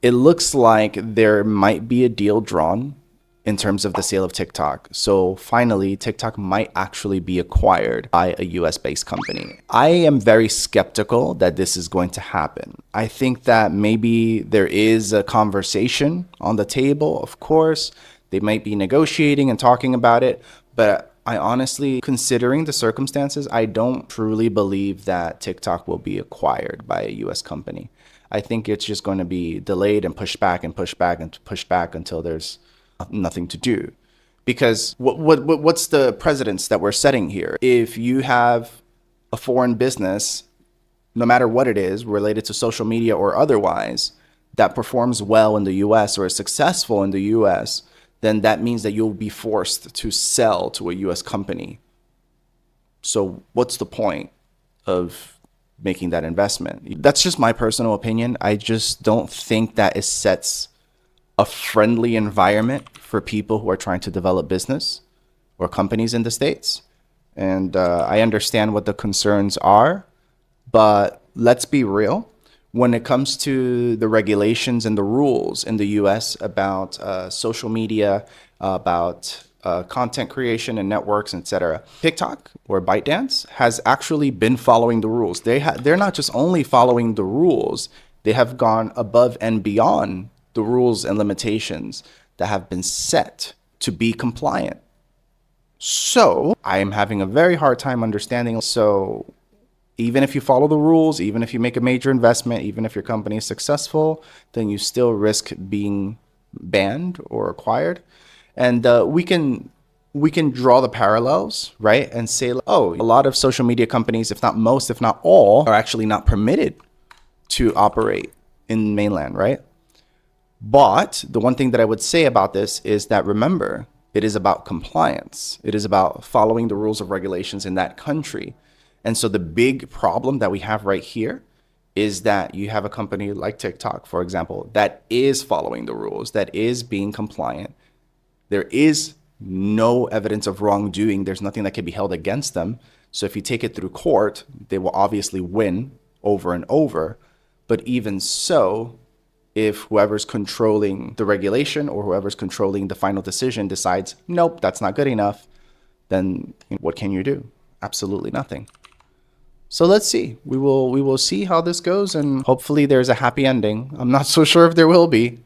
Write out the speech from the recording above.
it looks like there might be a deal drawn in terms of the sale of TikTok. So finally, TikTok might actually be acquired by a US based company. I am very skeptical that this is going to happen. I think that maybe there is a conversation on the table, of course. They might be negotiating and talking about it, but I honestly, considering the circumstances, I don't truly believe that TikTok will be acquired by a US company. I think it's just going to be delayed and pushed back and pushed back and pushed back until there's nothing to do. Because what's the precedence that we're setting here? If you have a foreign business, no matter what it is, related to social media or otherwise, that performs well in the US or is successful in the US, then that means that you'll be forced to sell to a US company. So what's the point of making that investment? That's just my personal opinion. I just don't think that it sets a friendly environment for people who are trying to develop business or companies in the States. And I understand what the concerns are, but let's be real. When it comes to the regulations and the rules in the US about social media, about content creation and networks, etc., TikTok or ByteDance has actually been following the rules. They're not just only following the rules, they have gone above and beyond the rules and limitations that have been set to be compliant. So I am having a very hard time understanding. So even if you follow the rules, even if you make a major investment, even if your company is successful, then you still risk being banned or acquired. And we can draw the parallels, right? And say, oh, a lot of social media companies, if not most, if not all, are actually not permitted to operate in mainland, right? But the one thing that I would say about this is that, remember, it is about compliance. It is about following the rules of regulations in that country. And so the big problem that we have right here is that you have a company like TikTok, for example, that is following the rules, that is being compliant. There is no evidence of wrongdoing. There's nothing that can be held against them. So if you take it through court, they will obviously win over and over. But even so, if whoever's controlling the regulation or whoever's controlling the final decision decides, nope, that's not good enough, then what can you do? Absolutely nothing. So let's see. We will see how this goes, and hopefully there's a happy ending. I'm not so sure if there will be.